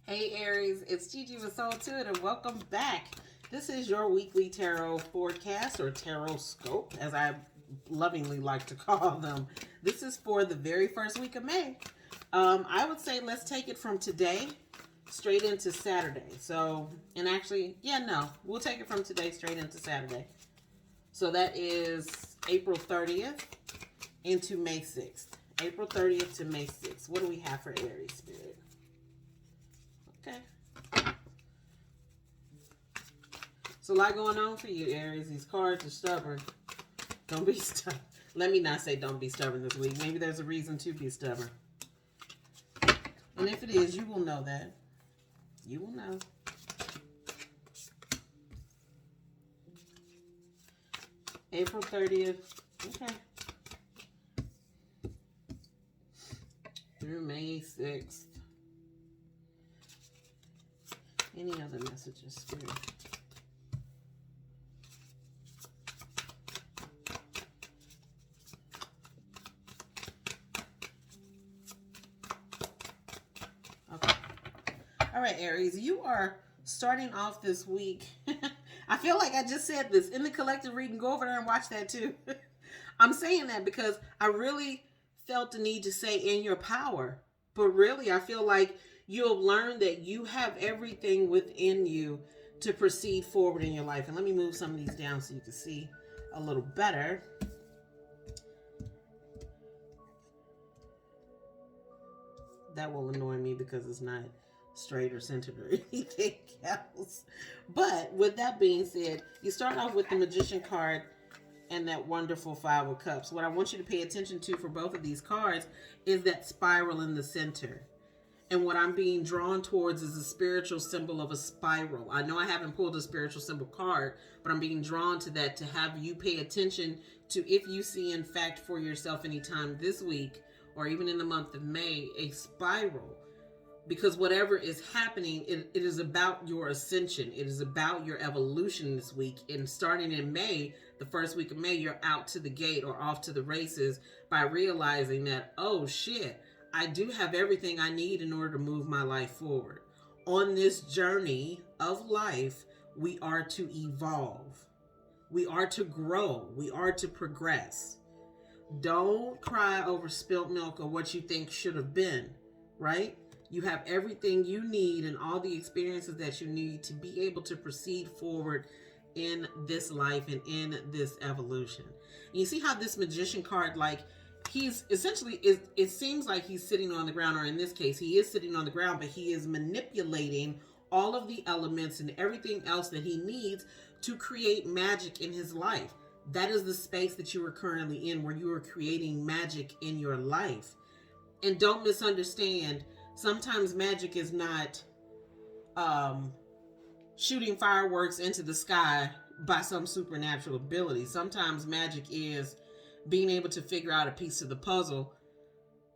Hey Aries, it's Gigi with Soul to It, and welcome back. This is your weekly tarot forecast, or tarot scope, as I lovingly like to call them. This is for the very first week of May. I would say let's take it from today straight into Saturday. We'll take it from today straight into Saturday. So that is April 30th into May 6th. April 30th to May 6th. What do we have for Aries Spirit? Okay. So a lot going on for you, Aries. These cards are stubborn. Don't be stubborn. Let me not say don't be stubborn this week. Maybe there's a reason to be stubborn. And if it is, you will know that. You will know. April 30th. Okay. Through May 6th. Any other messages, Spirit? Okay. All right, Aries, you are starting off this week. I feel like I just said this in the collective reading. Go over there and watch that too. I'm saying that because I really felt the need to say in your power. But really, I feel like you'll learn that you have everything within you to proceed forward in your life. And let me move some of these down so you can see a little better. That will annoy me because it's not straight or centered or anything else. But with that being said, you start off with the Magician card and that wonderful Five of Cups. What I want you to pay attention to for both of these cards is that spiral in the center. And what I'm being drawn towards is a spiritual symbol of a spiral. I know I haven't pulled a spiritual symbol card, but I'm being drawn to that to have you pay attention to, if you see in fact for yourself anytime this week or even in the month of May, a spiral. Because whatever is happening, it is about your ascension. It is about your evolution this week. And starting in May, the first week of May, you're out to the gate or off to the races by realizing that, oh shit, I do have everything I need in order to move my life forward. On this journey of life, we are to evolve. We are to grow. We are to progress. Don't cry over spilt milk or what you think should have been, right? You have everything you need and all the experiences that you need to be able to proceed forward in this life and in this evolution. And you see how this Magician card, like, he's essentially, it seems like he's sitting on the ground, or in this case, he is sitting on the ground, but he is manipulating all of the elements and everything else that he needs to create magic in his life. That is the space that you are currently in, where you are creating magic in your life. And don't misunderstand, sometimes magic is not shooting fireworks into the sky by some supernatural ability. Sometimes magic is being able to figure out a piece of the puzzle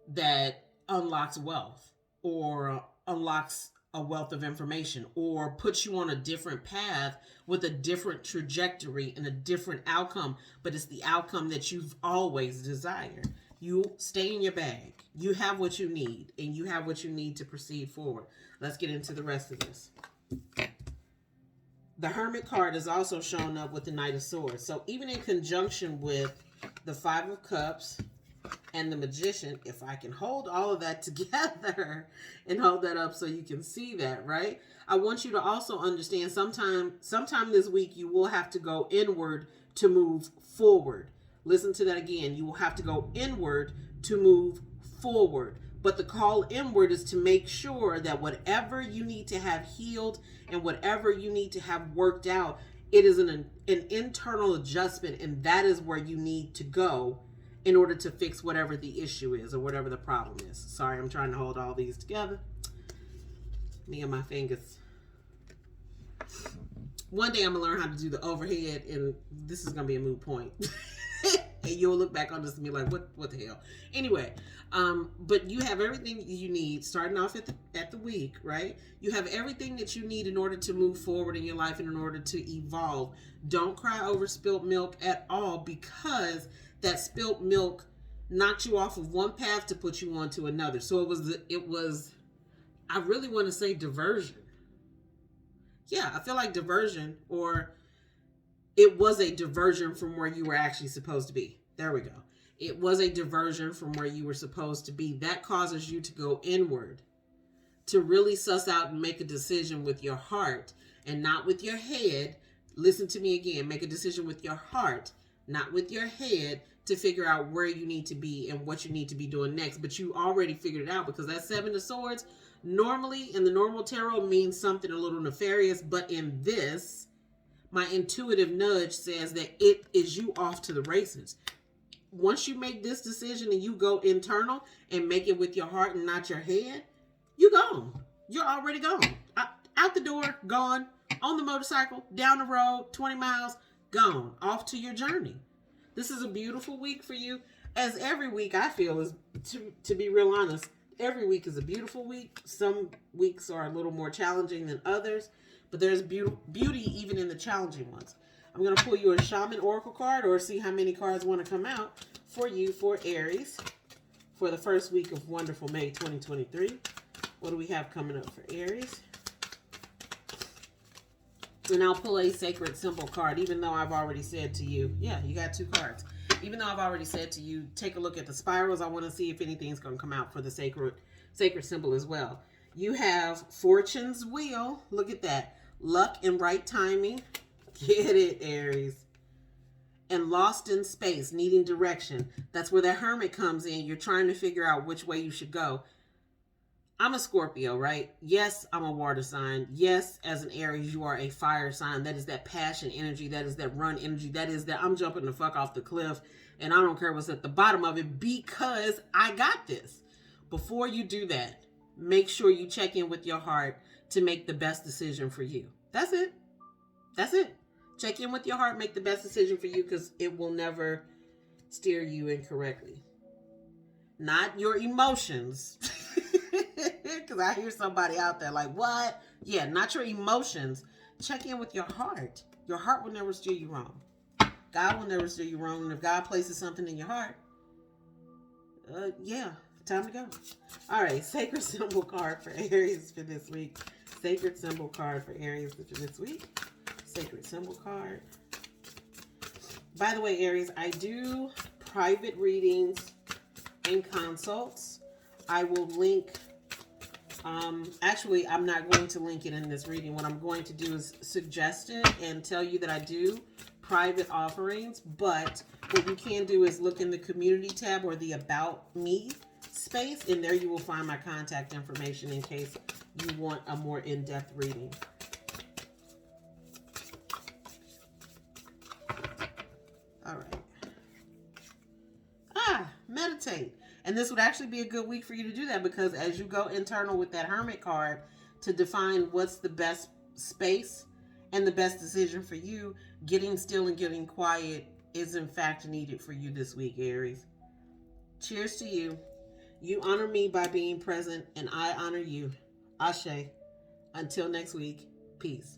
that unlocks wealth, or unlocks a wealth of information, or puts you on a different path with a different trajectory and a different outcome. But it's the outcome that you've always desired. You stay in your bag. You have what you need, and you have what you need to proceed forward. Let's get into the rest of this. The Hermit card is also shown up with the Knight of Swords. So even in conjunction with the Five of Cups and the Magician, if I can hold all of that together and hold that up so you can see that, right? I want you to also understand sometime this week you will have to go inward to move forward. Listen to that again. You will have to go inward to move forward. But the call inward is to make sure that whatever you need to have healed and whatever you need to have worked out, it is an internal adjustment, and that is where you need to go in order to fix whatever the issue is or whatever the problem is. Sorry, I'm trying to hold all these together. Me and my fingers. One day I'm going to learn how to do the overhead, and this is going to be a moot point. And you'll look back on this and be like, what the hell? Anyway, but you have everything you need starting off at the week, right? You have everything that you need in order to move forward in your life and in order to evolve. Don't cry over spilt milk at all, because that spilt milk knocked you off of one path to put you onto another. So it was I really want to say diversion. Yeah, I feel like diversion, or it was a diversion from where you were actually supposed to be. There we go. It was a diversion from where you were supposed to be. That causes you to go inward, to really suss out and make a decision with your heart and not with your head. Listen to me again. Make a decision with your heart, not with your head, to figure out where you need to be and what you need to be doing next. But you already figured it out, because that Seven of Swords normally in the normal tarot means something a little nefarious. But in this, my intuitive nudge says that it is you off to the races. Once you make this decision and you go internal and make it with your heart and not your head, you gone. You're already gone. Out the door, gone. On the motorcycle, down the road, 20 miles, gone. Off to your journey. This is a beautiful week for you. As every week I feel is, to be real honest, every week is a beautiful week. Some weeks are a little more challenging than others, but there's beauty even in the challenging ones. I'm going to pull you a Shaman Oracle card, or see how many cards want to come out for you for Aries for the first week of wonderful May 2023. What do we have coming up for Aries? And I'll pull a sacred symbol card, even though I've already said to you, yeah, you got 2 cards. Even though I've already said to you, take a look at the spirals. I want to see if anything's going to come out for the sacred symbol as well. You have Fortune's Wheel. Look at that. Luck and right timing. Get it, Aries. And Lost in Space, needing direction. That's where the Hermit comes in. You're trying to figure out which way you should go. I'm a Scorpio, right? Yes, I'm a water sign. Yes, as an Aries, you are a fire sign. That is that passion energy. That is that run energy. That is that I'm jumping the fuck off the cliff and I don't care what's at the bottom of it, because I got this. Before you do that, make sure you check in with your heart to make the best decision for you. That's it. That's it. Check in with your heart, make the best decision for you, because it will never steer you incorrectly. Not your emotions. Because I hear somebody out there like, what? Yeah, not your emotions. Check in with your heart. Your heart will never steer you wrong. God will never steer you wrong. And if God places something in your heart, yeah, time to go. All right, sacred symbol card for Aries for this week. Sacred symbol card for Aries for this week. Sacred symbol card. By the way, Aries, I do private readings and consults. I will link, actually, I'm not going to link it in this reading. What I'm going to do is suggest it and tell you that I do private offerings, but what you can do is look in the community tab or the About Me space, and there you will find my contact information in case you want a more in-depth reading. All right. Meditate. And this would actually be a good week for you to do that, because as you go internal with that Hermit card to define what's the best space and the best decision for you, getting still and getting quiet is in fact needed for you this week, Aries. Cheers to you. You honor me by being present, and I honor you. Ashe. Until next week, peace.